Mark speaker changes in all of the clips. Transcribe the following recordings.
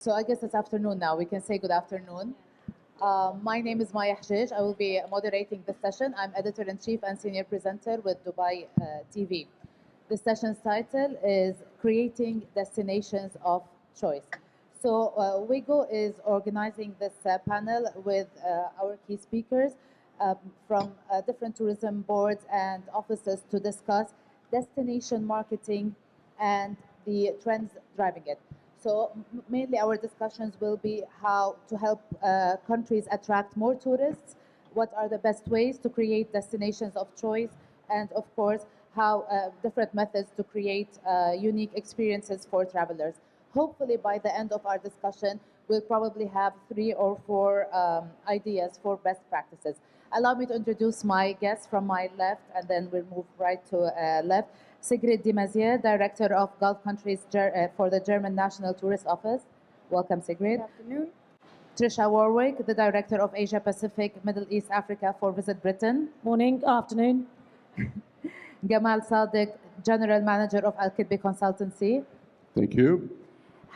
Speaker 1: So I guess it's afternoon now. We can say good afternoon. My name is Maya Hajej. I will be moderating this session. I'm editor-in-chief and senior presenter with Dubai TV. The session's title is Creating Destinations of Choice. So WIGO is organizing this panel with our key speakers from different tourism boards and offices to discuss destination marketing and the trends driving it. So mainly our discussions will be how to help countries attract more tourists, what are the best ways to create destinations of choice, and of course, how different methods to create unique experiences for travelers. Hopefully by the end of our discussion, we'll probably have 3 or 4 ideas for best practices. Allow me to introduce my guests from my left, and then we'll move right to left. Sigrid Dimazier, Director of Gulf Countries for the German National Tourist Office. Welcome, Sigrid.
Speaker 2: Good afternoon.
Speaker 1: Trisha Warwick, the Director of Asia Pacific, Middle East, Africa for Visit Britain.
Speaker 3: Morning, afternoon.
Speaker 1: Gamal Sadiq, General Manager of Al Kidbi Consultancy.
Speaker 4: Thank you.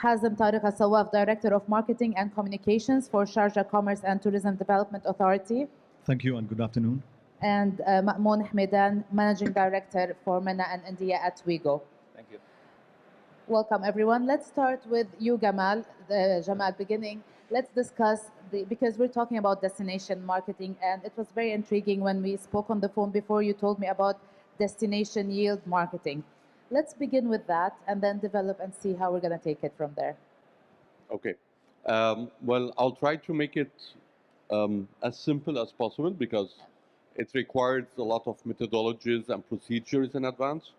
Speaker 1: Hazem Tariq Al-Sawaf, Director of Marketing and Communications for Sharjah Commerce and Tourism Development Authority.
Speaker 5: Thank you and good afternoon.
Speaker 1: And Ma'moon Hmedan, Managing Director for MENA and India at WIGO.
Speaker 6: Thank you.
Speaker 1: Welcome, everyone. Let's start with you, Gamal. Jamal, beginning. Let's discuss, because we're talking about destination marketing, and it was very intriguing when we spoke on the phone before you told me about destination yield marketing. Let's begin with that and then develop and see how we're going to take it from there.
Speaker 4: Okay. Well, I'll try to make it as simple as possible because it requires a lot of methodologies and procedures in advance.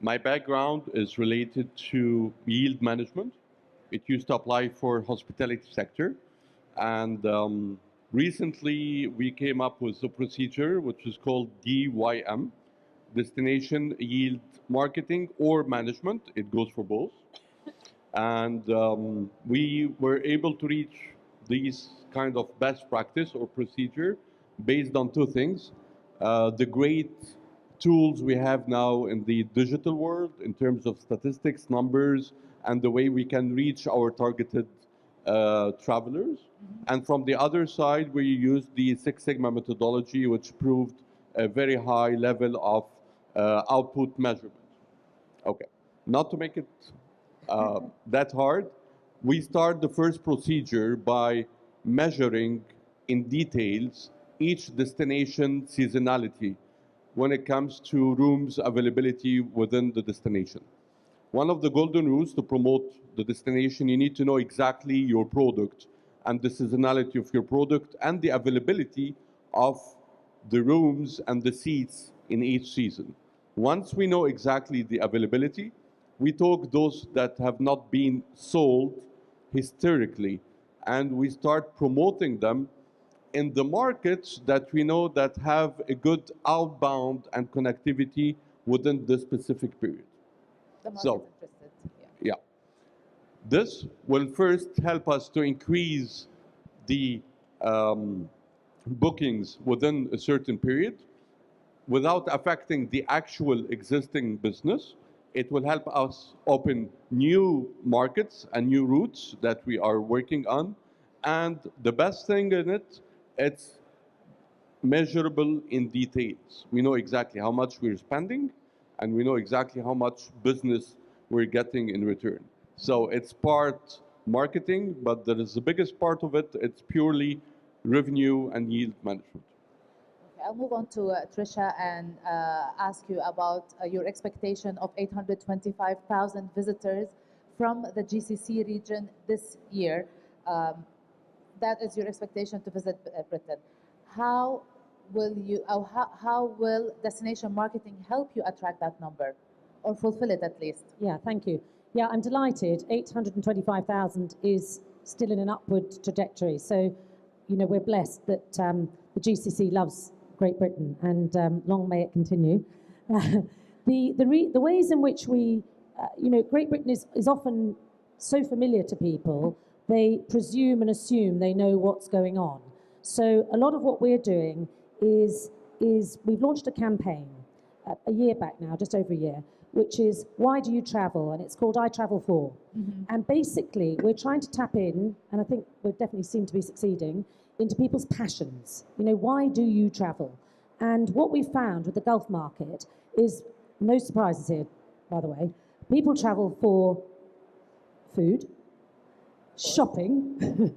Speaker 4: My background is related to yield management. It used to apply for hospitality sector. And recently we came up with a procedure which is called DYM, Destination Yield Marketing or Management. It goes for both. And we were able to reach these kind of best practice or procedure based on 2 things. The great tools we have now in the digital world in terms of statistics, numbers, and the way we can reach our targeted travelers. And from the other side, we used the Six Sigma methodology, which proved a very high level of output measurement. Okay, not to make it that hard, we start the first procedure by measuring in details each destination seasonality when it comes to rooms availability within the destination. One of the golden rules to promote the destination, you need to know exactly your product and the seasonality of your product and the availability of the rooms and the seats in each season. Once we know exactly the availability, we talk those that have not been sold historically, and we start promoting them in the markets that we know that have a good outbound and connectivity within this specific period.
Speaker 1: The market
Speaker 4: So,
Speaker 1: interested.
Speaker 4: yeah. This will first help us to increase the bookings within a certain period without affecting the actual existing business. It will help us open new markets and new routes that we are working on. And the best thing in it, it's measurable in details. We know exactly how much we're spending, and we know exactly how much business we're getting in return. So it's part marketing, but there is the biggest part of it, it's purely revenue and yield management.
Speaker 1: Okay, I'll move on to Trisha and ask you about your expectation of 825,000 visitors from the GCC region this year. That is your expectation to visit Britain. How will destination marketing help you attract that number or fulfill it at least?
Speaker 3: Yeah, thank you. Yeah, I'm delighted. 825,000 is still in an upward trajectory. So, you know, we're blessed that the GCC loves Great Britain, and long may it continue. The ways in which we, you know, Great Britain is often so familiar to people, they presume and assume they know what's going on. So a lot of what we're doing is we've launched a campaign a year back now, just over a year, which is why do you travel? And it's called I Travel For. And basically, we're trying to tap in, and I think we definitely seem to be succeeding, into people's passions. You know, why do you travel? And what we found with the Gulf market is, no surprises here, by the way, people travel for food, shopping,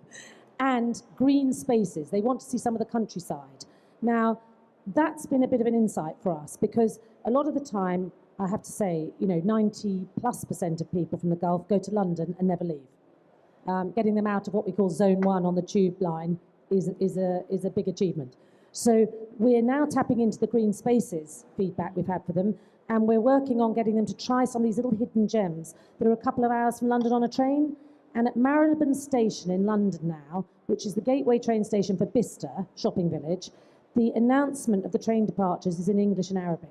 Speaker 3: and green spaces. They want to see some of the countryside. Now, that's been a bit of an insight for us because a lot of the time, I have to say, 90+% of people from the Gulf go to London and never leave. Getting them out of what we call Zone 1 on the tube line is a big achievement. So we're now tapping into the green spaces feedback we've had for them, and we're working on getting them to try some of these little hidden gems that are a couple of hours from London on a train. And at Marylebone Station in London now, which is the gateway train station for Bicester shopping village, the announcement of the train departures is in English and Arabic,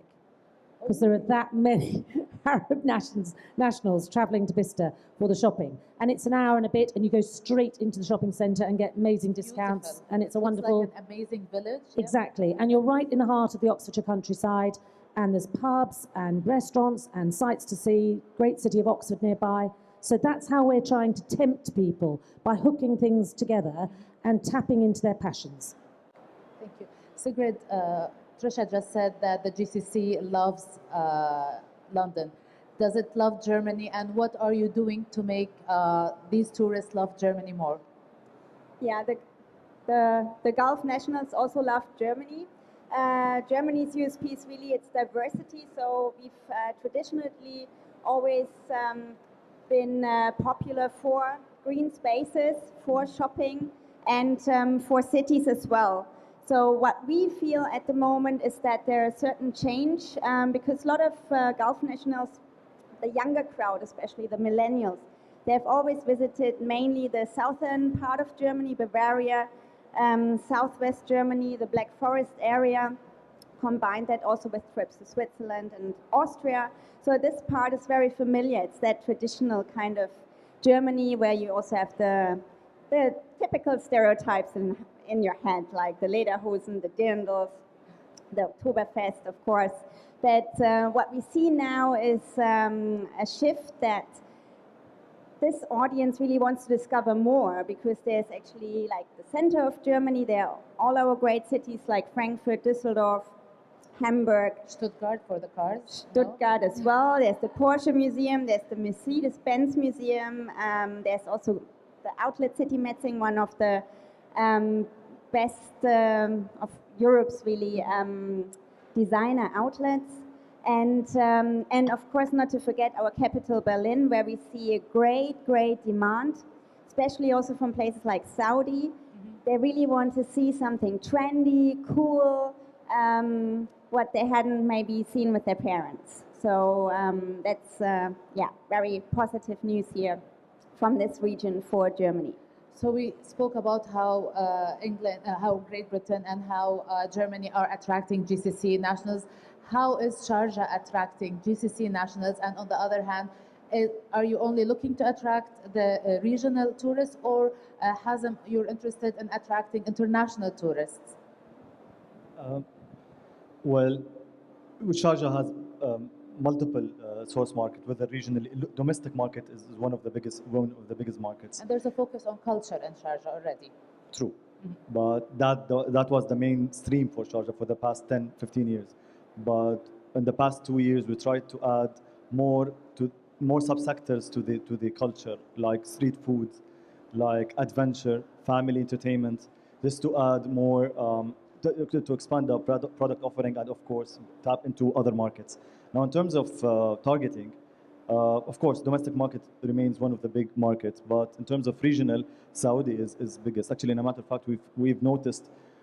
Speaker 3: because there are that many Arab nationals travelling to Bicester for the shopping. And it's an hour and a bit, and you go straight into the shopping centre and get amazing discounts.
Speaker 1: Beautiful.
Speaker 3: And it's a
Speaker 1: Looks
Speaker 3: wonderful...
Speaker 1: like an amazing village. Yeah.
Speaker 3: Exactly. And you're right in the heart of the Oxfordshire countryside, and there's pubs and restaurants and sights to see, great city of Oxford nearby. So that's how we're trying to tempt people, by hooking things together and tapping into their passions.
Speaker 1: Thank you. Sigrid, Trisha just said that the GCC loves London. Does it love Germany? And what are you doing to make these tourists love Germany more?
Speaker 2: Yeah, the Gulf nationals also love Germany. Germany's USP is really its diversity. So we've traditionally always been popular for green spaces, for shopping, and for cities as well. So what we feel at the moment is that there is certain change because a lot of Gulf nationals, the younger crowd, especially the millennials, they've always visited mainly the southern part of Germany, Bavaria, southwest Germany, the Black Forest area, combined that also with trips to Switzerland and Austria. So this part is very familiar. It's that traditional kind of Germany where you also have the typical stereotypes in your head, like the Lederhosen, the Dirndls, the Oktoberfest, of course. But what we see now is a shift that this audience really wants to discover more, because there's actually like the center of Germany, there are all our great cities like Frankfurt, Düsseldorf, Hamburg,
Speaker 1: Stuttgart for the cars.
Speaker 2: Stuttgart as well. There's the Porsche Museum, there's the Mercedes-Benz Museum, there's also the Outlet City Metzing, one of the best of Europe's really designer outlets. And of course, not to forget our capital, Berlin, where we see a great demand, especially also from places like Saudi. They really want to see something trendy, cool, what they hadn't maybe seen with their parents. So that's, very positive news here from this region for Germany.
Speaker 1: So we spoke about how England, how Great Britain and how Germany are attracting GCC nationals. How is Sharjah attracting GCC nationals? And on the other hand, are you only looking to attract the regional tourists, or Hazem, you're interested in attracting international tourists?
Speaker 5: Well, Sharjah has multiple source market, whether regional, domestic market is one of the biggest markets.
Speaker 1: And there's a focus on culture in Sharjah already.
Speaker 5: True, but that was the mainstream for Sharjah for the past 10, 15 years. But in the past 2 years, we tried to add more subsectors to the culture, like street food, like adventure, family entertainment, just to add more, to expand our product offering, and of course tap into other markets. Now, in terms of targeting, of course, domestic market remains one of the big markets, but in terms of regional, Saudi is biggest. Actually, in a matter of fact, we've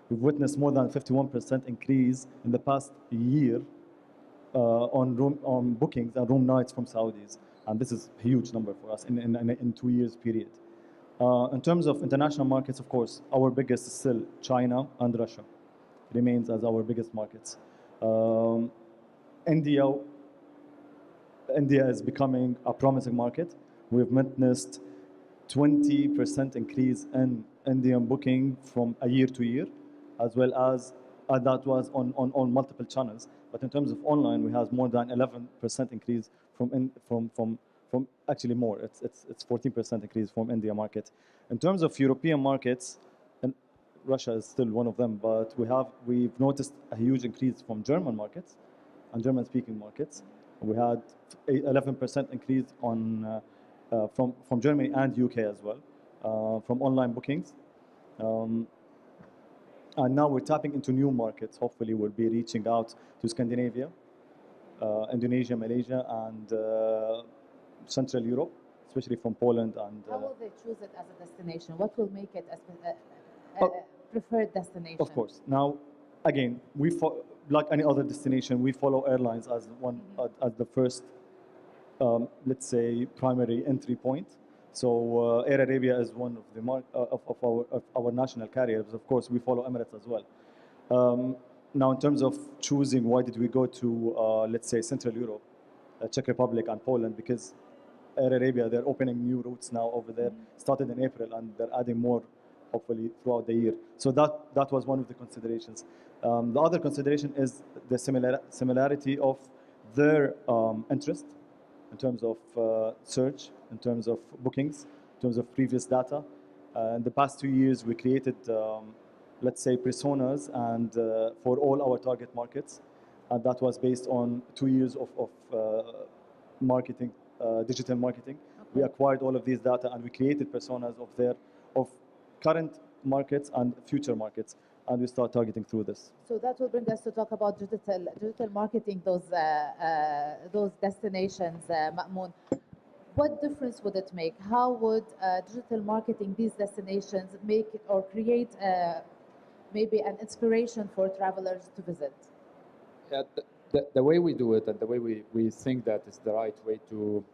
Speaker 5: witnessed more than 51% increase in the past year on bookings and room nights from Saudis, and this is a huge number for us in 2 years period. In terms of international markets, of course, our biggest is still China and Russia, remains as our biggest markets. India is becoming a promising market. We've witnessed 20% increase in Indian booking from a year to year, as well as that was on multiple channels. But in terms of online, we have more than 11% increase from actually more. It's 14% increase from India market. In terms of European markets, and Russia is still one of them, but we've noticed a huge increase from German markets and German-speaking markets. We had 11% increase from Germany and UK as well from online bookings. And now we're tapping into new markets. Hopefully, we'll be reaching out to Scandinavia, Indonesia, Malaysia, and Central Europe, especially from Poland. And
Speaker 1: How will they choose it as a destination? What will make it a
Speaker 5: Oh.
Speaker 1: preferred destination?
Speaker 5: of course, now again, like any other destination, we follow airlines as as the first, let's say, primary entry point. So Air Arabia is one of the of our national carriers. Of course, we follow Emirates as well. Now, in terms of choosing, why did we go to, let's say, Central Europe, Czech Republic, and Poland? Because Air Arabia, they're opening new routes now over there, started in April, and they're adding more, hopefully, throughout the year. So that was one of the considerations. The other consideration is the similarity of their interest in terms of search, in terms of bookings, in terms of previous data. In the past 2 years, we created, let's say, personas and for all our target markets. And that was based on 2 years of marketing, digital marketing. We acquired all of these data and we created personas of current markets and future markets. And we start targeting through this.
Speaker 1: So that will bring us to talk about digital marketing, those destinations, Ma'moon. What difference would it make? How would digital marketing these destinations make it or create maybe an inspiration for travelers to visit?
Speaker 6: Yeah, the way we do it and the way we think that is the right way to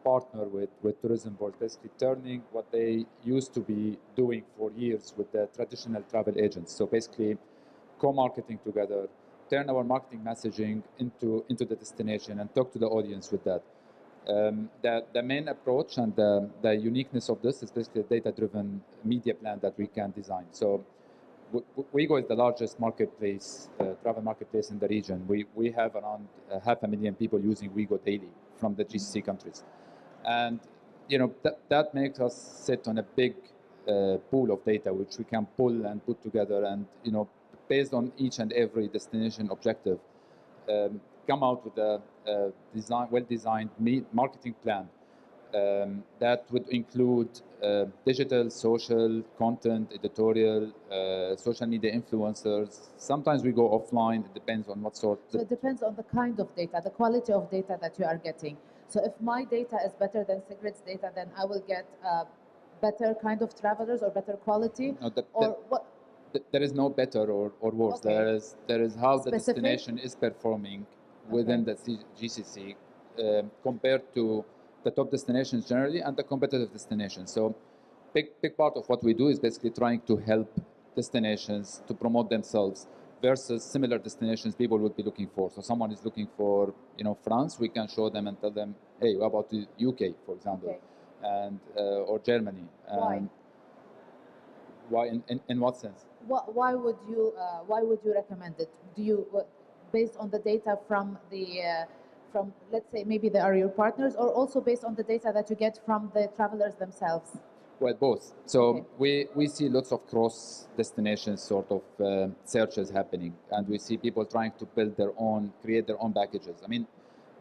Speaker 6: partner with tourism boards, basically turning what they used to be doing for years with the traditional travel agents. So basically co-marketing together, turn our marketing messaging into the destination and talk to the audience with that. The main approach and the uniqueness of this is basically a data-driven media plan that we can design. So Ouigo is the largest marketplace, travel marketplace in the region. We have around 500,000 people using Ouigo daily from the GCC countries. And that makes us sit on a big pool of data which we can pull and put together and based on each and every destination objective, come out with a well-designed marketing plan that would include digital, social, content, editorial, social media influencers. Sometimes we go offline. It depends on what sort.
Speaker 1: So it depends on the kind of data, the quality of data that you are getting. So if my data is better than Sigrid's data, then I will get better kind of travelers or better quality?
Speaker 6: No,
Speaker 1: what?
Speaker 6: There is no better or worse.
Speaker 1: Okay.
Speaker 6: There is how the
Speaker 1: Specific?
Speaker 6: destination is performing within the GCC compared to the top destinations generally and the competitive destinations. So big part of what we do is basically trying to help destinations to promote themselves versus similar destinations people would be looking for. So someone is looking for France, we can show them and tell them, hey, what about the UK, for example, and or Germany.
Speaker 1: Why?
Speaker 6: Why in what sense?
Speaker 1: Why would you recommend it? Do you based on the data from let's say maybe they are your partners, or also based on the data that you get from the travelers themselves?
Speaker 6: Well, both. So we see lots of cross-destination sort of searches happening, and we see people trying to create their own packages. I mean,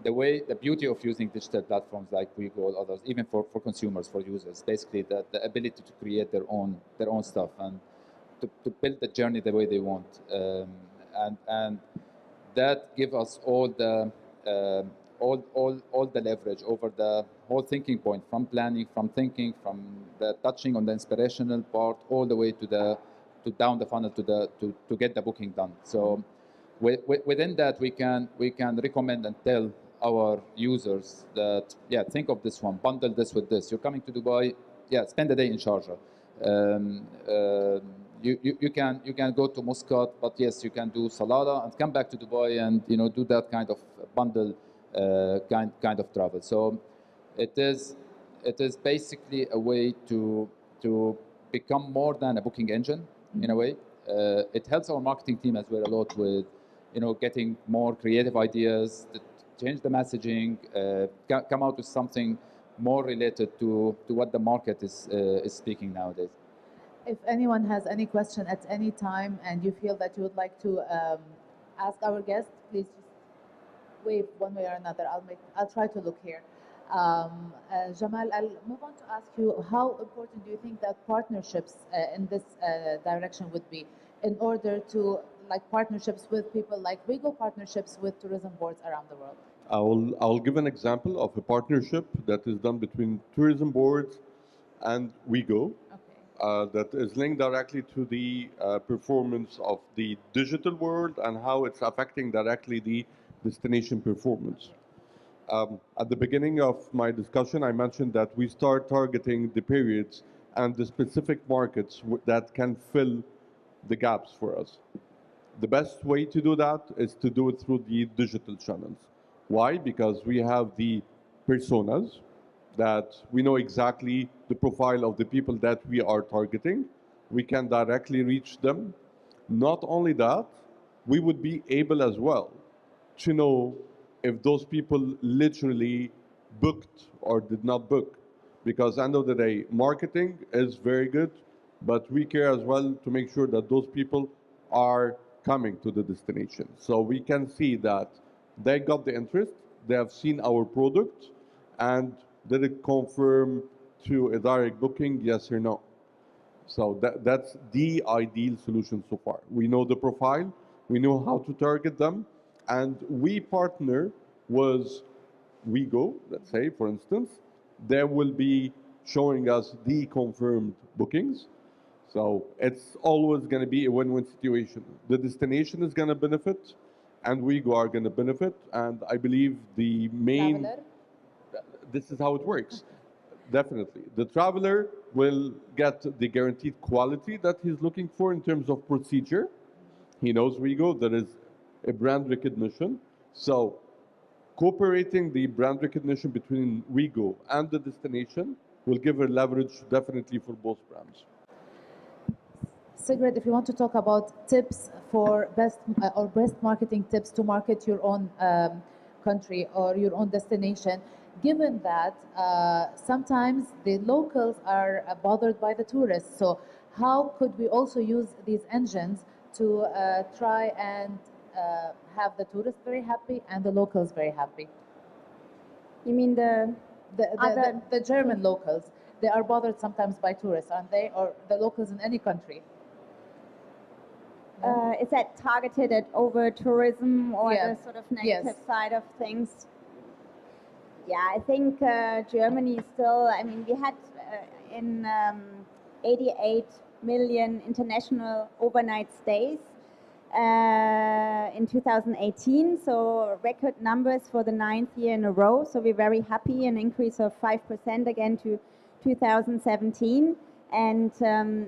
Speaker 6: the beauty of using digital platforms like Ouigo or others, even for consumers, for users, basically the ability to create their own stuff and to build the journey the way they want, and that gives us all the leverage over the whole thinking point, from planning, from thinking, from the touching on the inspirational part, all the way to down the funnel to get the booking done. So within that, we can recommend and tell our users that think of this one, bundle this with this. You're coming to Dubai, spend a day in Sharjah. You can go to Muscat, but yes, you can do Salalah and come back to Dubai and do that kind of bundle kind of travel. So it is basically a way to become more than a booking engine in a way. it helps our marketing team as well a lot with, getting more creative ideas, to change the messaging, come out with something more related to what the market is speaking nowadays.
Speaker 1: If anyone has any question at any time and you feel that you would like to ask our guest, please just wave one way or another. I'll try to look here. Jamal, I'll move on to ask you, how important do you think that partnerships in this direction would be in order to, like partnerships with people like WeGo, partnerships with tourism boards around the world?
Speaker 4: I'll give an example of a partnership that is done between tourism boards and WeGo. That is linked directly to the performance of the digital world and how it's affecting directly the destination performance. At the beginning of my discussion, I mentioned that we start targeting the periods and the specific markets that can fill the gaps for us. The best way to do that is to do it through the digital channels. Why? Because we have the personas, that we know exactly the profile of the people that we are targeting. We can directly reach them. Not only that, we would be able as well to know if those people literally booked or did not book. Because end of the day, marketing is very good, but we care as well to make sure that those people are coming to the destination. So we can see that they got the interest, they have seen our product, and did it confirm to a direct booking, yes or no? So that's the ideal solution so far. We know the profile, we know how to target them, and we partner with WeGo, let's say, for instance. They will be showing us the confirmed bookings. So it's always going to be a win-win situation. The destination is going to benefit, and WeGo are going to benefit, and I believe the main...
Speaker 1: Traveler?
Speaker 4: This is how it works. Definitely. The traveler will get the guaranteed quality that he's looking for in terms of procedure. He knows WeGo, there is a brand recognition. So cooperating the brand recognition between WeGo and the destination will give a leverage definitely for both brands.
Speaker 1: Sigrid, if you want to talk about tips for best marketing tips to market your own country or your own destination, given that sometimes the locals are bothered by the tourists. So how could we also use these engines to try and have the tourists very happy and the locals very happy?
Speaker 2: You mean
Speaker 1: The German locals, they are bothered sometimes by tourists, aren't they? Or the locals in any country?
Speaker 2: Is that targeted at over tourism or
Speaker 1: Yes.
Speaker 2: the sort of negative
Speaker 1: Yes.
Speaker 2: side of things? Yeah, I think Germany still, I mean, we had in 88 million international overnight stays in 2018, so record numbers for the 9th year in a row. So we're very happy, an increase of 5% again to 2017. And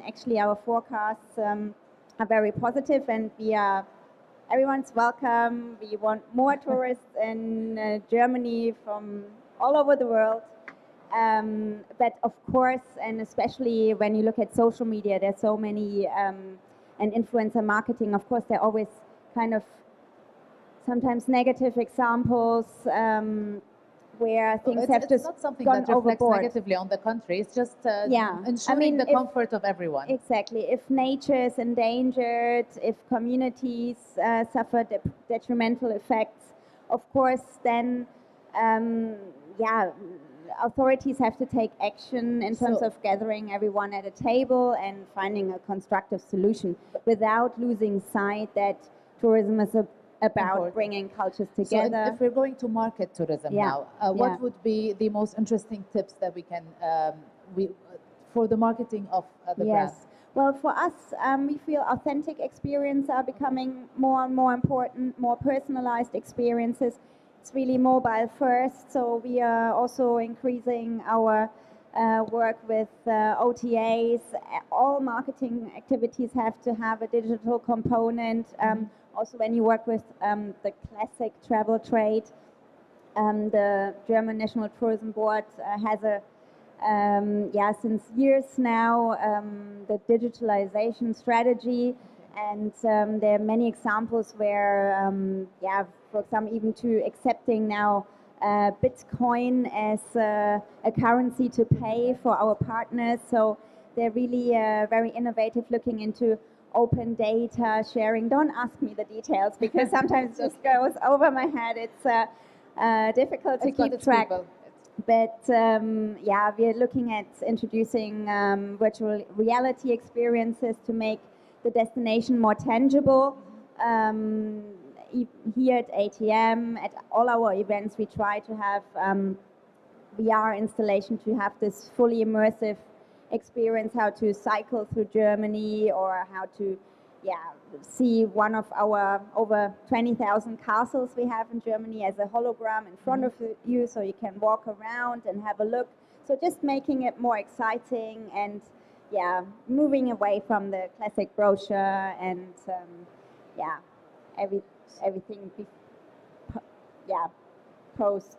Speaker 2: actually our forecasts are very positive, and everyone's welcome. We want more tourists in Germany from all over the world. But of course, and especially when you look at social media, there's so many, and influencer marketing, of course, there are always kind of sometimes negative examples where things have
Speaker 1: It's
Speaker 2: just
Speaker 1: not something
Speaker 2: gone
Speaker 1: that reflects
Speaker 2: overboard.
Speaker 1: negatively on the country. It's just
Speaker 2: Yeah.
Speaker 1: ensuring
Speaker 2: I mean,
Speaker 1: the comfort of everyone.
Speaker 2: Exactly. If nature is endangered, if communities suffer detrimental effects, of course, then authorities have to take action in terms
Speaker 1: So-
Speaker 2: of gathering everyone at a table and finding a constructive solution without losing sight that tourism is about
Speaker 1: Important.
Speaker 2: bringing cultures
Speaker 1: So
Speaker 2: together.
Speaker 1: if we're going to market tourism
Speaker 2: Yeah.
Speaker 1: now, what
Speaker 2: Yeah.
Speaker 1: would be the most interesting tips that we can for the marketing of the brand?
Speaker 2: Yes. Well, for us, we feel authentic experiences are becoming more and more important, more personalized experiences. It's really mobile first, so we are also increasing our work with OTAs. All marketing activities have to have a digital component. Also, when you work with the classic travel trade, the German National Tourism Board has since years now, the digitalization strategy. And there are many examples where, yeah, for example, even to accepting now Bitcoin as a currency to pay for our partners. So they're really very innovative, looking into open data sharing. Don't ask me the details because sometimes it just goes over my head. It's difficult to
Speaker 1: It's got
Speaker 2: keep
Speaker 1: its
Speaker 2: track.
Speaker 1: people.
Speaker 2: But yeah, we're looking at introducing virtual reality experiences to make the destination more tangible. Here at ATM, at all our events, we try to have VR installation to have this fully immersive experience, how to cycle through Germany or how to see one of our over 20,000 castles we have in Germany as a hologram in front of you, so you can walk around and have a look. So just making it more exciting and moving away from the classic brochure and everything post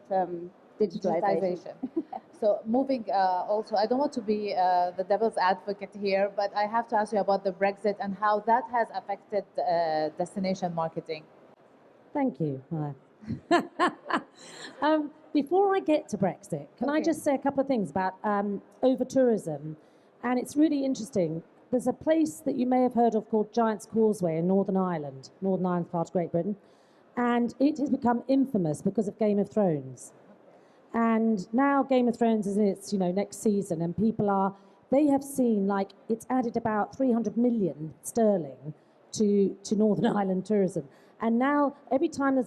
Speaker 2: digitalization.
Speaker 1: So moving also, I don't want to be the devil's advocate here, but I have to ask you about the Brexit and how that has affected destination marketing.
Speaker 3: Thank you, Maya. Before I get to Brexit, can I just say a couple of things about over-tourism? And it's really interesting. There's a place that you may have heard of called Giant's Causeway in Northern Ireland. Northern Ireland's part of Great Britain. And it has become infamous because of Game of Thrones. And now Game of Thrones is in its next season, and they have seen like it's added about 300 million sterling to Northern Ireland tourism. And now every time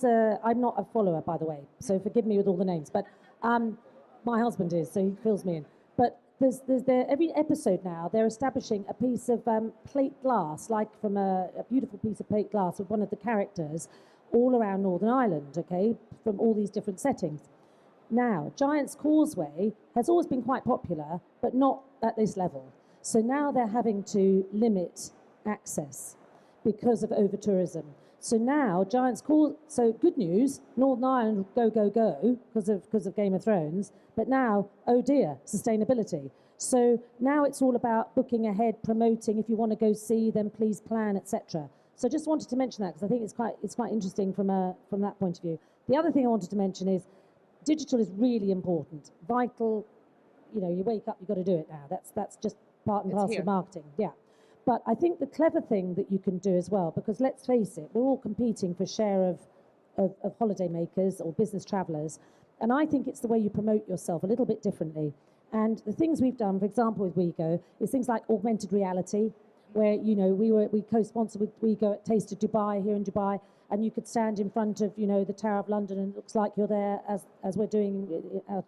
Speaker 3: I'm not a follower, by the way, so forgive me with all the names, but my husband is, so he fills me in. But there's every episode now they're establishing a piece of plate glass, like from a beautiful piece of plate glass with one of the characters, all around Northern Ireland, okay, from all these different settings. Now, Giant's Causeway has always been quite popular, but not at this level. So now they're having to limit access because of over-tourism. So now, so good news, Northern Ireland, go, go, go, because of Game of Thrones. But now, oh dear, sustainability. So now it's all about booking ahead, promoting. If you want to go see, then please plan, etc. So just wanted to mention that because I think it's quite interesting from that point of view. The other thing I wanted to mention is digital is really important, vital. You wake up, you've got to do it now. That's just part and parcel of marketing. Yeah. But I think the clever thing that you can do as well, because let's face it, we're all competing for share of holiday makers or business travelers. And I think it's the way you promote yourself a little bit differently. And the things we've done, for example, with WeGo, is things like augmented reality, where, we co-sponsor with WeGo at Taste of Dubai here in Dubai, and you could stand in front of, the Tower of London, and it looks like you're there as we're doing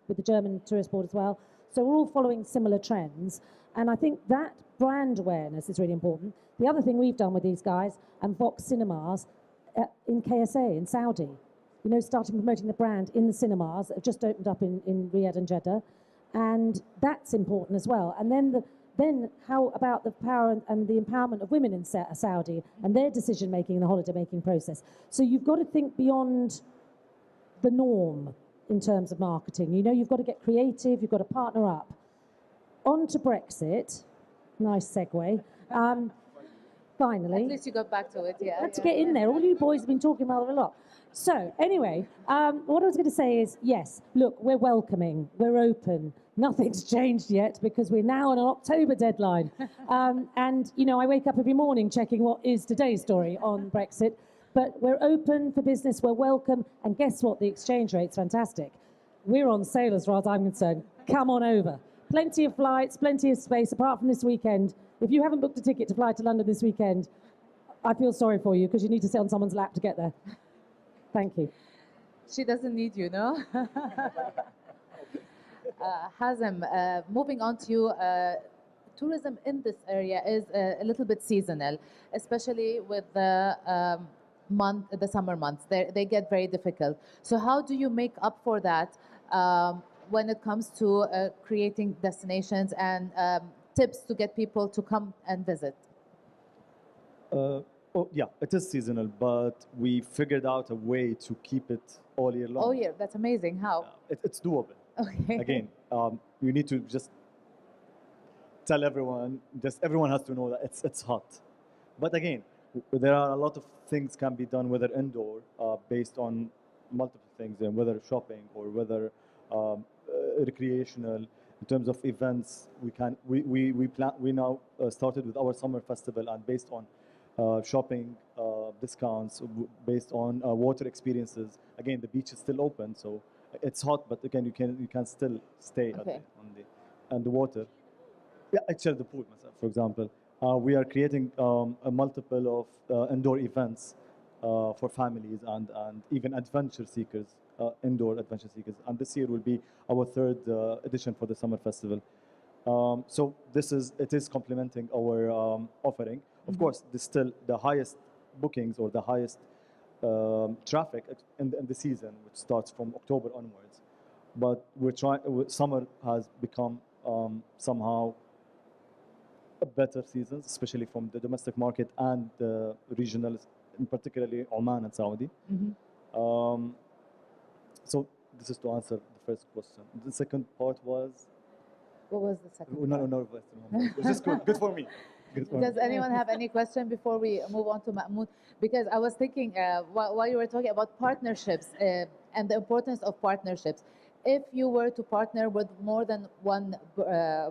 Speaker 3: with the German tourist board as well. So we're all following similar trends. And I think that brand awareness is really important. The other thing we've done with these guys, and Vox Cinemas in KSA, in Saudi, starting promoting the brand in the cinemas that have just opened up in Riyadh and Jeddah. And that's important as well. And then how about the power and the empowerment of women in Saudi and their decision-making in the holiday-making process? So you've got to think beyond the norm in terms of marketing. You've got to get creative, you've got to partner up. On to Brexit. Nice segue. Finally.
Speaker 1: At least you got back to it, yeah.
Speaker 3: Had to get in there. All you boys have been talking rather a lot. So anyway, what I was going to say is, yes, look, we're welcoming, we're open. Nothing's changed yet because we're now on an October deadline. And, I wake up every morning checking what is today's story on Brexit. But we're open for business, we're welcome. And guess what? The exchange rate's fantastic. We're on sale as far as I'm concerned. Come on over. Plenty of flights, plenty of space, apart from this weekend. If you haven't booked a ticket to fly to London this weekend, I feel sorry for you because you need to sit on someone's lap to get there. Thank you.
Speaker 1: She doesn't need you, no? Hazem, moving on to you, tourism in this area is a little bit seasonal, especially with the summer months. They get very difficult. So how do you make up for that when it comes to creating destinations and tips to get people to come and visit?
Speaker 5: Yeah, it is seasonal, but we figured out a way to keep it all year long.
Speaker 1: Oh, yeah, that's amazing. How?
Speaker 5: It's doable.
Speaker 1: Okay.
Speaker 5: Again, you need to just tell everyone, everyone has to know that it's hot. But again, there are a lot of things can be done, whether indoor, based on multiple things, and whether shopping or whether recreational. In terms of events, we now started with our summer festival, and based on shopping discounts, based on water experiences. Again, the beach is still open, so it's hot, but again, you can still stay
Speaker 1: Okay.
Speaker 5: on the water. Yeah, I share the pool myself, for example. We are creating a multiple of indoor events for families and even adventure seekers, indoor adventure seekers. And this year will be our third edition for the summer festival. So it is complementing our offering. Of course, this still the highest bookings or the highest traffic in the season, which starts from October onwards. But summer has become somehow a better season, especially from the domestic market and the regional, in particularly Oman and Saudi. So this is to answer the first question. The second part was
Speaker 1: What was the second?
Speaker 5: no,
Speaker 1: part?
Speaker 5: no, no. It's just good for me. Good for me.
Speaker 1: Does anyone have any question before we move on to Mahmoud? Because I was thinking while you were talking about partnerships and the importance of partnerships. If you were to partner with more than one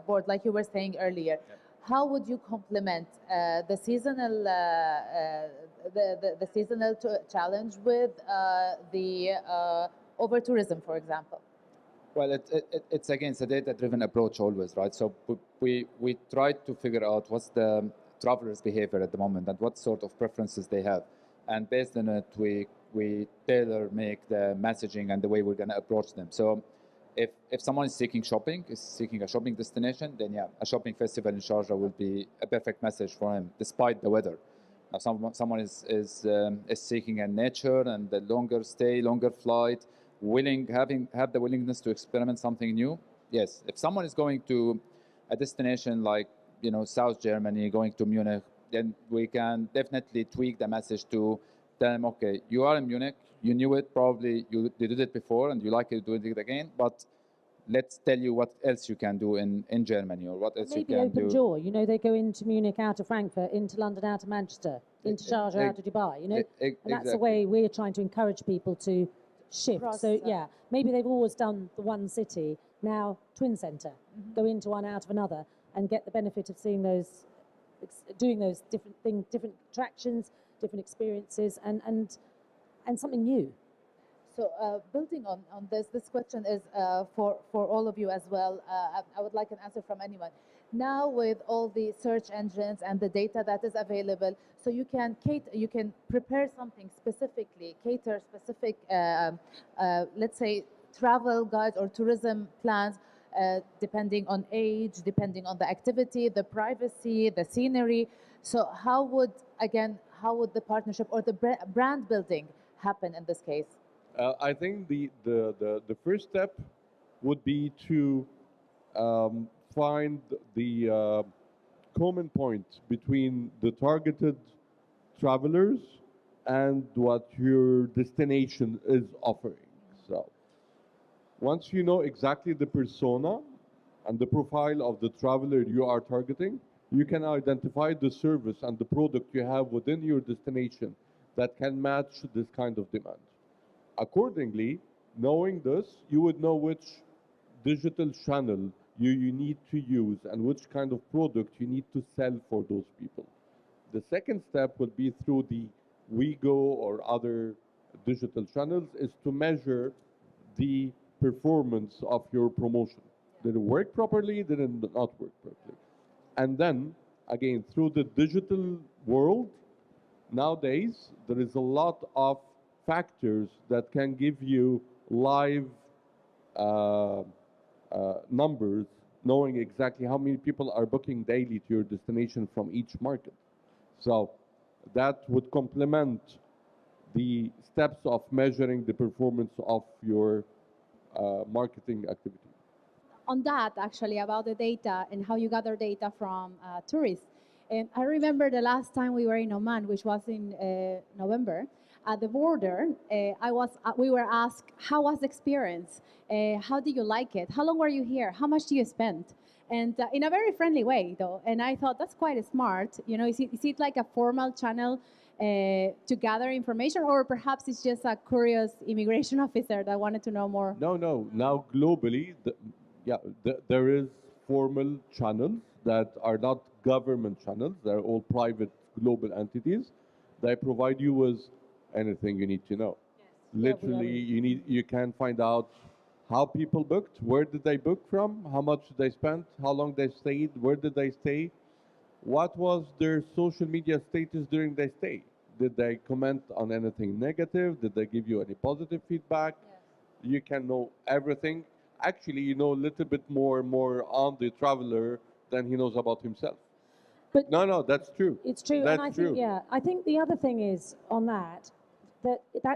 Speaker 1: board, like you were saying earlier, how would you complement the seasonal the seasonal challenge with the over tourism, for example?
Speaker 6: Well, it's against a data-driven approach always, right? So we try to figure out what's the traveler's behavior at the moment and what sort of preferences they have, and based on it, we tailor make the messaging and the way we're going to approach them. So if someone is seeking a shopping destination, then yeah, a shopping festival in Sharjah will be a perfect message for him, despite the weather. Now, someone is seeking a nature and a longer stay, longer flight, have the willingness to experiment something new. Yes, if someone is going to a destination like South Germany, going to Munich, then we can definitely tweak the message to tell them, okay, you are in Munich, you knew it, probably you did it before and you like it doing it again, but let's tell you what else you can do in Germany, or what else
Speaker 3: Maybe
Speaker 6: you can
Speaker 3: open
Speaker 6: do.
Speaker 3: door. They go into Munich out of Frankfurt, into London out of Manchester, into Sharjah out of Dubai. And that's the way we're trying to encourage people to shift.
Speaker 1: Cross,
Speaker 3: So yeah, maybe they've always done the one city. Now twin centre, go into one out of another, and get the benefit of seeing those, doing those different things, different attractions, different experiences, and something new.
Speaker 1: So building on this question is for all of you as well. I would like an answer from anyone. Now with all the search engines and the data that is available, so you can prepare something specifically, cater specific, let's say, travel guides or tourism plans, depending on age, depending on the activity, the privacy, the scenery. So how would the partnership or the brand building happen in this case?
Speaker 4: I think the first step would be to find the common point between the targeted travelers and what your destination is offering. So once you know exactly the persona and the profile of the traveler you are targeting, you can identify the service and the product you have within your destination that can match this kind of demand. Accordingly, knowing this, you would know which digital channel you need to use and which kind of product you need to sell for those people. The second step would be through the WeGo or other digital channels is to measure the performance of your promotion. Did it work properly? Did it not work properly? And then, again, through the digital world, nowadays, there is a lot of factors that can give you live numbers, knowing exactly how many people are booking daily to your destination from each market. So that would complement the steps of measuring the performance of your marketing activity.
Speaker 7: On that, actually, about the data and how you gather data from tourists. And I remember the last time we were in Oman, which was in November, at the border, we were asked, how was the experience? How did you like it? How long were you here? How much do you spend? And in a very friendly way, though. And I thought that's quite smart. You know, is it like a formal channel to gather information, or perhaps it's just a curious immigration officer that wanted to know more?
Speaker 4: No, no. Now globally, there is formal channels that are not government channels. They're all private global entities. They provide you with anything you need to know. Literally, you can find out how people booked, where did they book from, how much they spent, how long they stayed, where did they stay, what was their social media status during their stay. Did they comment on anything negative? Did they give you any positive feedback? Yes. You can know everything. Actually, you know a little bit more on the traveler than he knows about himself.
Speaker 3: But
Speaker 4: no, that's true.
Speaker 3: It's true,
Speaker 4: That's
Speaker 3: and I
Speaker 4: true.
Speaker 3: think I think the other thing is on that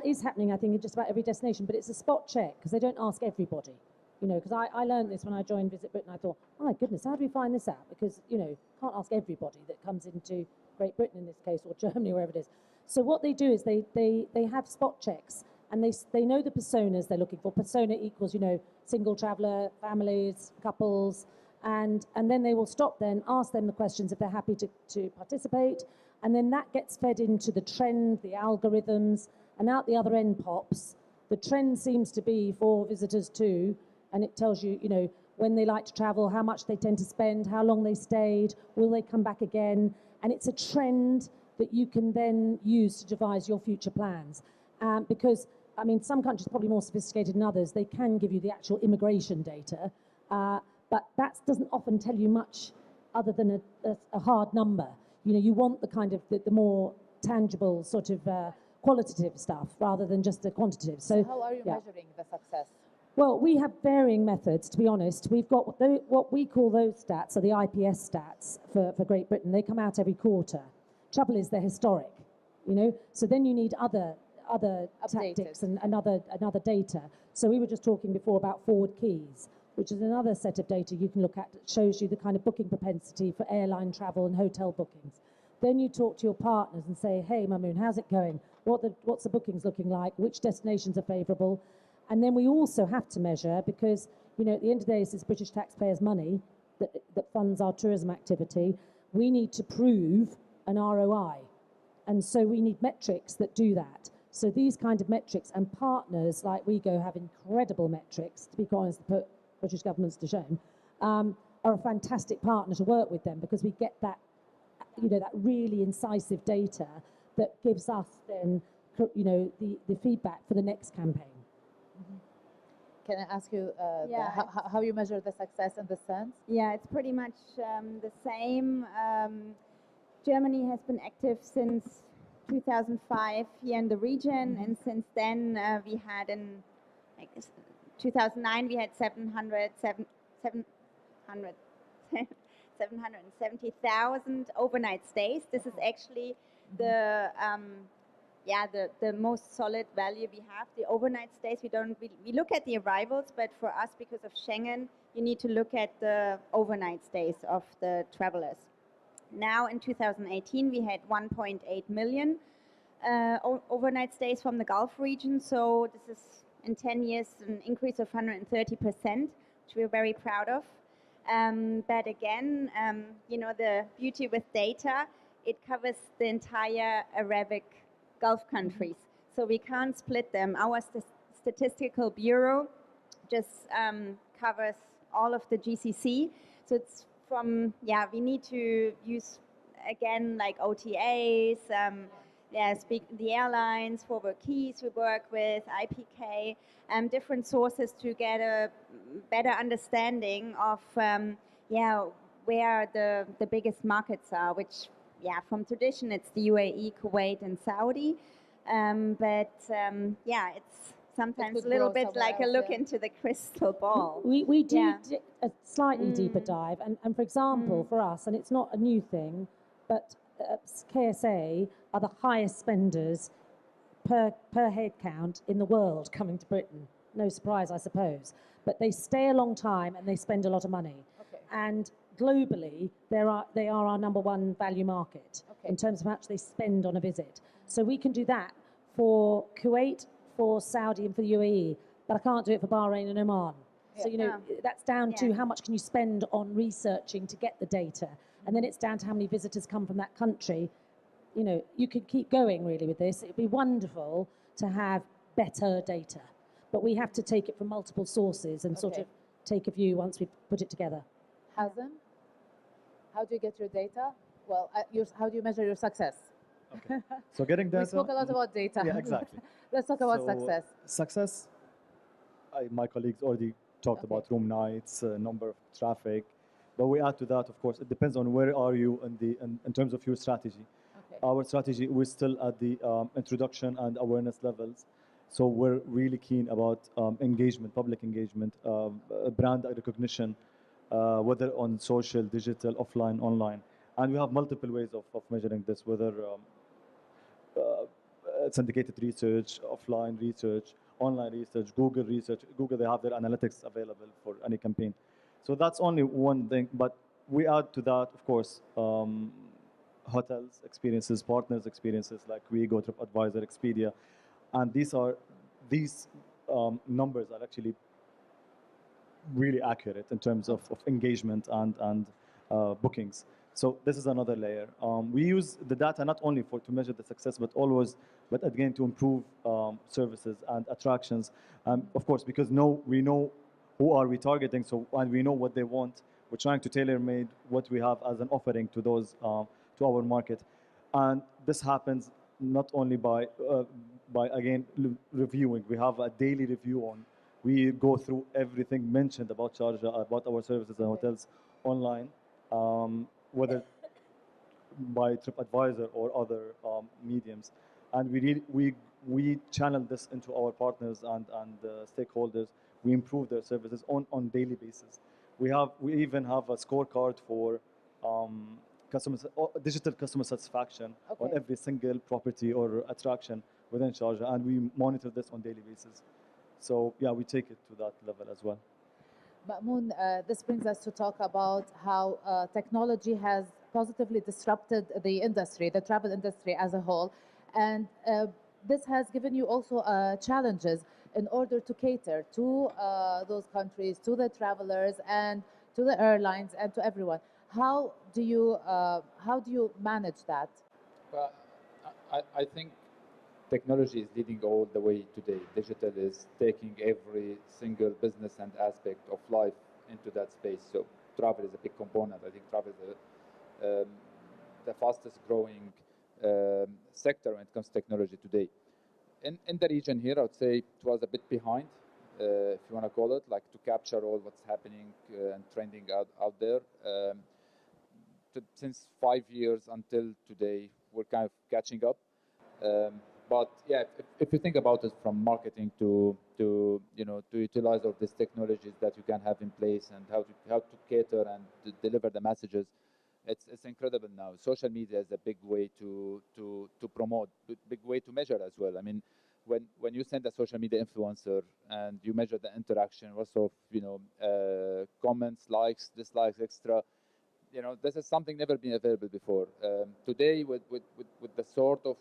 Speaker 3: is happening. I think in just about every destination, but it's a spot check because they don't ask everybody. You know, because I learned this when I joined Visit Britain. I thought, oh my goodness, how do we find this out? Because you know, can't ask everybody that comes into Great Britain in this case, or Germany, wherever it is. So what they do is they have spot checks, and they know the personas they're looking for. Persona equals, you know, single traveller, families, couples. And then they will stop then, ask them the questions if they're happy to participate, and then that gets fed into the trend, the algorithms, and out the other end pops. The trend seems to be for visitors too, and it tells you, you know, when they like to travel, how much they tend to spend, how long they stayed, will they come back again, and it's a trend that you can then use to devise your future plans. Because, I mean, some countries are probably more sophisticated than others. They can give you the actual immigration data, but that doesn't often tell you much other than a hard number. You know, you want the kind of the more tangible sort of qualitative stuff rather than just the quantitative. So
Speaker 1: how are you measuring the success?
Speaker 3: Well, we have varying methods, to be honest. We've got what we call those stats, are the IPS stats for Great Britain. They come out every quarter. Trouble is they're historic, you know. So then you need other tactics and another data. So we were just talking before about forward keys, which is another set of data you can look at that shows you the kind of booking propensity for airline travel and hotel bookings. Then you talk to your partners and say, hey, Mamoon, how's it going? What's the bookings looking like? Which destinations are favourable? And then we also have to measure, because, you know, at the end of the day, it's British taxpayers' money that funds our tourism activity. We need to prove an ROI. And so we need metrics that do that. So these kind of metrics, and partners like WeGo have incredible metrics, to be quite honest, to put British governments to shame, are a fantastic partner to work with them, because we get that, you know, that really incisive data that gives us then, you know, the feedback for the next campaign.
Speaker 1: Mm-hmm. Can I ask you how you measure the success in this sense?
Speaker 2: Yeah, it's pretty much the same. Germany has been active since 2005 here in the region, and since then we had in 2009 we had 770,000 overnight stays. This is actually the most solid value we have, the overnight stays. We look at the arrivals, but for us, because of Schengen, you need to look at the overnight stays of the travelers. Now in 2018 we had 1.8 million overnight stays from the Gulf region, so this is in 10 years an increase of 130%, which we're very proud of. But again, you know, the beauty with data, it covers the entire Arabic Gulf countries, so we can't split them. Our statistical bureau just covers all of the GCC, so it's from, we need to use, again, like OTAs, speak the airlines, forward keys we work with, IPK, different sources to get a better understanding of, where the biggest markets are, which, from tradition, it's the UAE, Kuwait, and Saudi. It's sometimes a little bit like a look into the crystal ball.
Speaker 3: We do a slightly deeper dive, and for example, for us, and it's not a new thing, but KSA are the highest spenders per head count in the world coming to Britain. No surprise, I suppose. But they stay a long time and they spend a lot of money. Okay. And globally, they are our number one value market in terms of how much they spend on a visit. So we can do that for Kuwait, for Saudi, and for the UAE, but I can't do it for Bahrain and Oman. So, you know, that's down to how much can you spend on researching to get the data. And then it's down to how many visitors come from that country. You know, you could keep going really with this. It'd be wonderful to have better data, but we have to take it from multiple sources and sort of take a view once we put it together.
Speaker 1: Hazem, how do you get your data? Well, how do you measure your success?
Speaker 5: Okay. So getting data.
Speaker 1: We spoke a lot about data.
Speaker 5: Yeah, exactly.
Speaker 1: Let's talk about
Speaker 5: So,
Speaker 1: success.
Speaker 5: Success, my colleagues already talked about room nights, number of traffic, but we add to that, of course, it depends on where are you in terms of your strategy.
Speaker 1: Okay.
Speaker 5: Our strategy, we're still at the introduction and awareness levels. So we're really keen about engagement, public engagement, brand recognition, whether on social, digital, offline, online. And we have multiple ways of measuring this, whether syndicated research, offline research, online research, Google research. Google, they have their analytics available for any campaign. So that's only one thing, but we add to that, of course, hotels experiences, partners experiences like Ouigo, TripAdvisor, Expedia, and these numbers are actually really accurate in terms of engagement and bookings. So this is another layer. We use the data not only to measure the success, but again to improve services and attractions. Of course, because we know who are we targeting, and we know what they want. We're trying to tailor-made what we have as an offering to those to our market, and this happens not only by again reviewing. We have a daily review on. We go through everything mentioned about Sharjah, about our services and hotels online, whether by TripAdvisor or other mediums, and we channel this into our partners and stakeholders. We improve their services on daily basis. We even have a scorecard for digital customer satisfaction on every single property or attraction within Sharjah, and we monitor this on daily basis. So yeah, we take it to that level as well.
Speaker 1: Ma'moon, this brings us to talk about how technology has positively disrupted the industry, the travel industry as a whole, and this has given you also challenges in order to cater to those countries, to the travelers, and to the airlines, and to everyone. How do you manage that?
Speaker 6: Well, I think technology is leading all the way today. Digital is taking every single business and aspect of life into that space. So travel is a big component. I think travel is the fastest growing sector when it comes to technology today. In the region here, I would say it was a bit behind, if you want to call it, like to capture all what's happening and trending out there. Since 5 years until today, we're kind of catching up. But yeah, if you think about it from marketing to utilize all these technologies that you can have in place and how to cater and to deliver the messages, it's incredible now. Social media is a big way to promote, big way to measure as well. I mean, when you send a social media influencer and you measure the interaction, also comments, likes, dislikes, extra. This is something never been available before. Today, with the sort of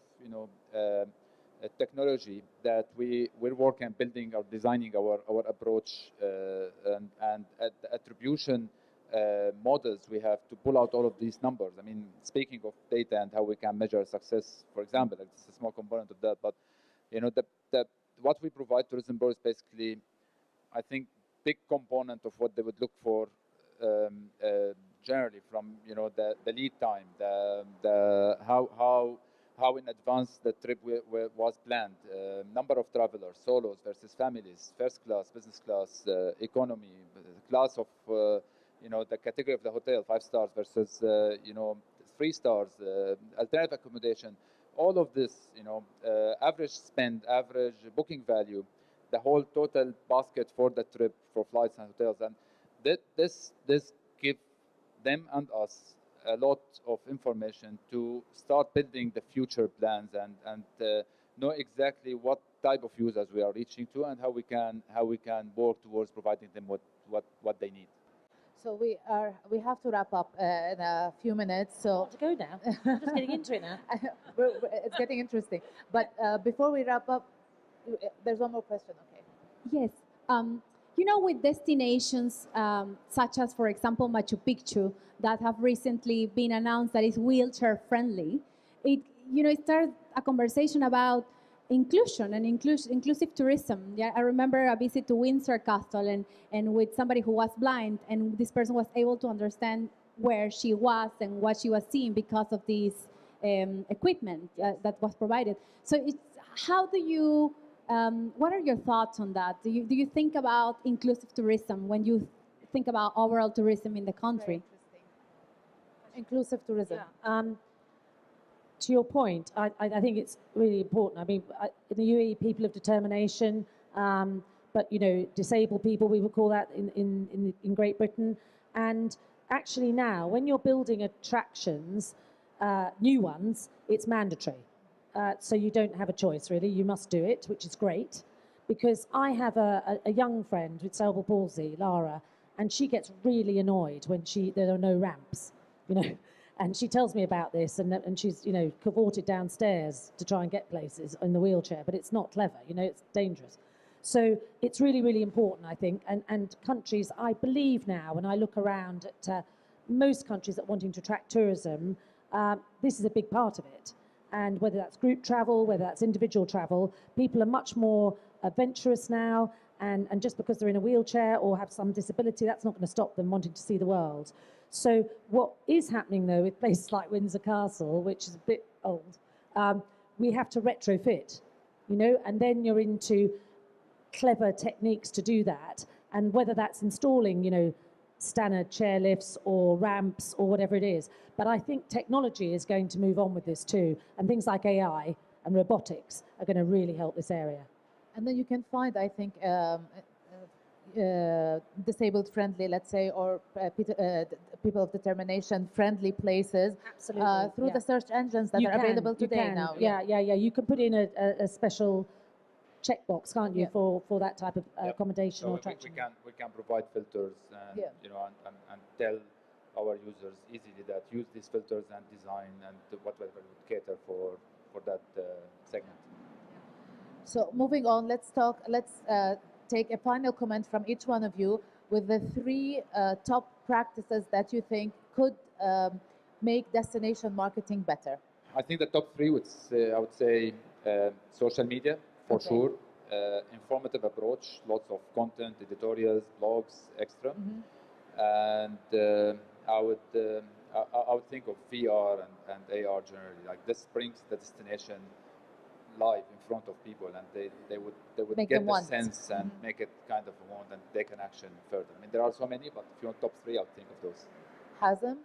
Speaker 6: technology that we're working on building or designing our approach and the attribution models we have to pull out all of these numbers. I mean, speaking of data and how we can measure success, for example, it's a small component of that, but what we provide tourism boards basically, I think, big component of what they would look for. Generally, from the lead time, the how in advance the trip was planned, number of travelers, solos versus families, first class, business class, economy, class of the category of the hotel, 5 stars versus 3 stars, alternative accommodation, all of this, average spend, average booking value, the whole total basket for the trip for flights and hotels, and this give them and us a lot of information to start building the future plans and know exactly what type of users we are reaching to and how we can work towards providing them what they need.
Speaker 1: So we have to wrap up in a few minutes.
Speaker 3: I
Speaker 1: So
Speaker 3: want to go now. I'm just getting into it now.
Speaker 1: it's getting interesting. But before we wrap up, there's one more question. Okay.
Speaker 7: Yes. You know, with destinations such as, for example, Machu Picchu, that have recently been announced that is wheelchair friendly, it it started a conversation about inclusion and inclusive tourism. Yeah, I remember a visit to Windsor Castle and with somebody who was blind, and this person was able to understand where she was and what she was seeing because of this equipment that was provided. So it's how do you what are your thoughts on that? Do you think about inclusive tourism when you think about overall tourism in the country?
Speaker 1: Inclusive tourism.
Speaker 3: To your point, I think it's really important. I mean, in the UAE, people of determination, but disabled people, we would call that in Great Britain. And actually now, when you're building attractions, new ones, it's mandatory. So you don't have a choice, really. You must do it, which is great. Because I have a young friend with cerebral palsy, Lara, and she gets really annoyed when there are no ramps, And she tells me about this, and she's, cavorted downstairs to try and get places in the wheelchair, but it's not clever, it's dangerous. So it's really, really important, I think. And countries, I believe now, when I look around at most countries that are wanting to attract tourism, this is a big part of it. And whether that's group travel, whether that's individual travel, people are much more adventurous now. And just because they're in a wheelchair or have some disability, that's not going to stop them wanting to see the world. So what is happening, though, with places like Windsor Castle, which is a bit old, we have to retrofit, and then you're into clever techniques to do that. And whether that's installing, standard chair lifts or ramps or whatever it is. But I think technology is going to move on with this too. And things like AI and robotics are going to really help this area.
Speaker 1: And then you can find, I think, disabled friendly, let's say, or people of determination friendly places through the search engines that are available today now.
Speaker 3: Yeah. You can put in a special checkbox, can't you, for that type of accommodation
Speaker 6: so
Speaker 3: or attraction?
Speaker 6: we can provide filters and and tell our users easily that use these filters and design and whatever would cater for that segment.
Speaker 1: So moving on, let's take a final comment from each one of you with the 3 top practices that you think could make destination marketing better.
Speaker 6: I think the top 3 I would say social media for sure, informative approach, lots of content, editorials, blogs, extra, and I would think of VR and AR generally. Like this brings the destination live in front of people, and they would
Speaker 1: make
Speaker 6: get the sense and make it kind of a want and take an action further. I mean, there are so many, but if you want top 3, I would think of those.
Speaker 1: Hazem?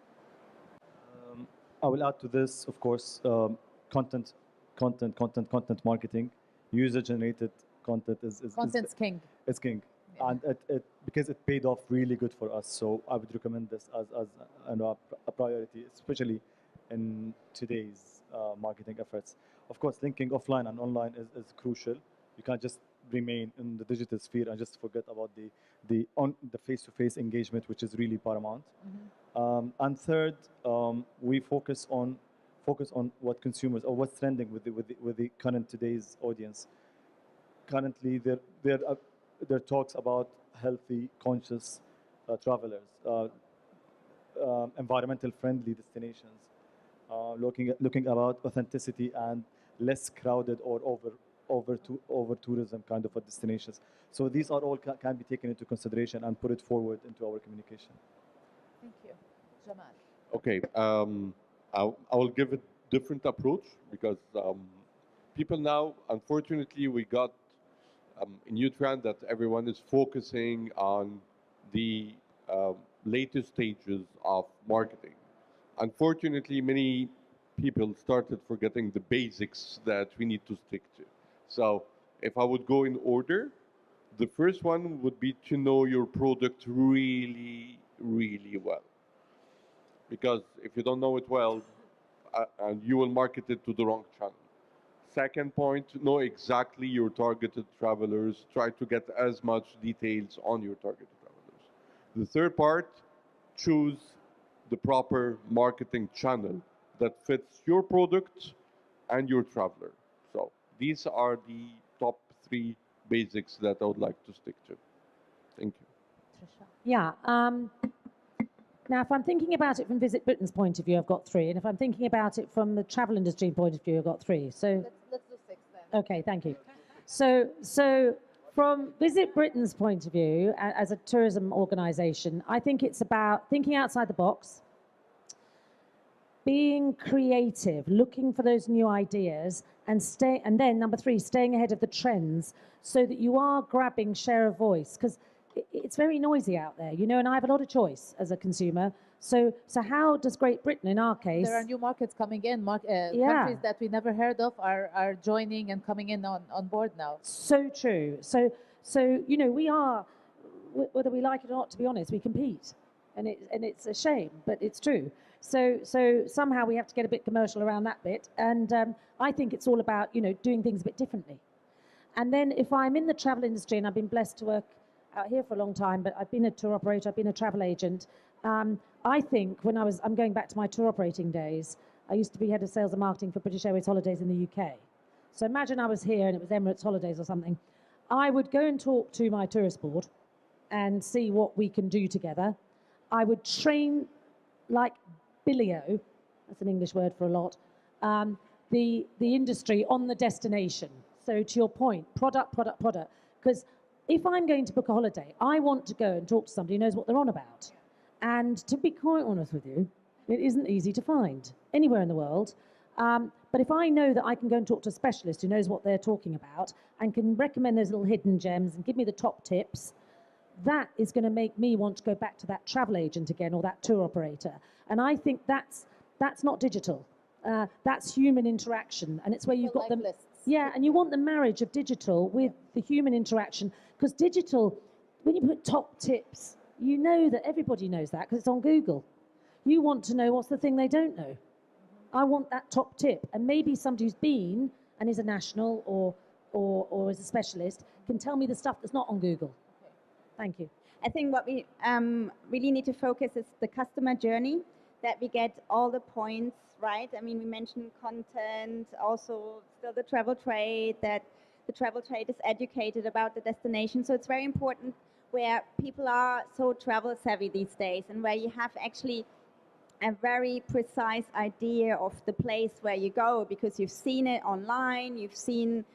Speaker 5: I will add to this, of course, content marketing. User-generated content
Speaker 1: Content's king.
Speaker 5: It's king, and it because it paid off really good for us. So I would recommend this as a priority, especially in today's marketing efforts. Of course, linking offline and online is crucial. You can't just remain in the digital sphere and just forget about the face-to-face engagement, which is really paramount. And third, we focus on what consumers or what's trending with the current today's audience. Currently, there are talks about healthy, conscious travelers, environmental friendly destinations, looking about authenticity and less crowded or over tourism kind of destinations. So these are all can be taken into consideration and put it forward into our communication.
Speaker 1: Thank you. Jamal.
Speaker 4: Okay, I will give a different approach because people now, unfortunately, we got a new trend that everyone is focusing on the latest stages of marketing. Unfortunately, many people started forgetting the basics that we need to stick to. So if I would go in order, the first one would be to know your product really, really well. Because if you don't know it well, and you will market it to the wrong channel. Second point, know exactly your targeted travelers. Try to get as much details on your targeted travelers. The third part, choose the proper marketing channel that fits your product and your traveler. So these are the top 3 basics that I would like to stick to. Thank you.
Speaker 1: Trisha.
Speaker 3: Yeah. Now, if I'm thinking about it from Visit Britain's point of view, I've got 3. And if I'm thinking about it from the travel industry point of view, I've got 3. So,
Speaker 1: Let's do 6 then.
Speaker 3: okay, thank you. So from Visit Britain's point of view, as a tourism organisation, I think it's about thinking outside the box, being creative, looking for those new ideas, and then number 3, staying ahead of the trends so that you are grabbing share of voice, because it's very noisy out there, you know, and I have a lot of choice as a consumer. So how does Great Britain, in our case...
Speaker 1: There are new markets coming in, countries that we never heard of are joining and coming in on board now.
Speaker 3: So true. So you know, we are, whether we like it or not, to be honest, we compete. And it's a shame, but it's true. So somehow we have to get a bit commercial around that bit. And I think it's all about, you know, doing things a bit differently. And then if I'm in the travel industry, and I've been blessed to work out here for a long time, but I've been a tour operator, I've been a travel agent. I think I'm going back to my tour operating days, I used to be head of sales and marketing for British Airways Holidays in the UK. So imagine I was here and it was Emirates Holidays or something. I would go and talk to my tourist board and see what we can do together. I would train like Billio, that's an English word for a lot, the industry on the destination. So to your point, product. Because if I'm going to book a holiday, I want to go and talk to somebody who knows what they're on about. And to be quite honest with you, it isn't easy to find anywhere in the world. But if I know that I can go and talk to a specialist who knows what they're talking about and can recommend those little hidden gems and give me the top tips, that is going to make me want to go back to that travel agent again or that tour operator. And I think that's not digital. That's human interaction. And it's where you've got the...
Speaker 1: lists.
Speaker 3: Yeah, and you want the marriage of digital with the human interaction. Because digital, when you put top tips, you know that everybody knows that because it's on Google. You want to know what's the thing they don't know. I want that top tip. And maybe somebody who's been and is a national or is a specialist can tell me the stuff that's not on Google.
Speaker 1: Okay.
Speaker 3: Thank you.
Speaker 2: I think what we really need to focus is the customer journey, that we get all the points right. I mean, we mentioned content, also still the travel trade, that the travel trade is educated about the destination. So it's very important where people are so travel savvy these days and where you have actually a very precise idea of the place where you go because you've seen it online, you've seen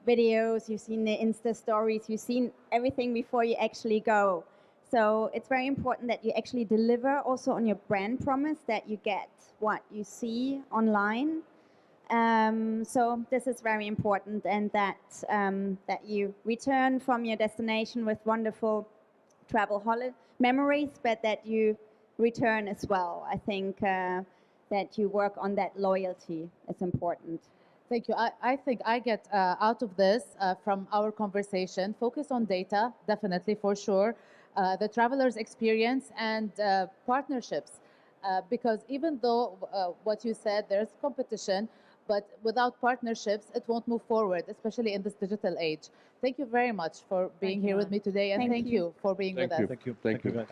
Speaker 2: videos, you've seen the Insta stories, you've seen everything before you actually go. So it's very important that you actually deliver also on your brand promise, that you get what you see online. So this is very important, and that you return from your destination with wonderful travel memories, but that you return as well. I think that you work on that loyalty is important.
Speaker 1: Thank you. I think I get out of this from our conversation, focus on data, definitely, for sure, the traveler's experience and partnerships. Because even though what you said, there's competition, but without partnerships, it won't move forward, especially in this digital age. Thank you very much for being here with me today, and thank you for being with us.
Speaker 4: Thank you.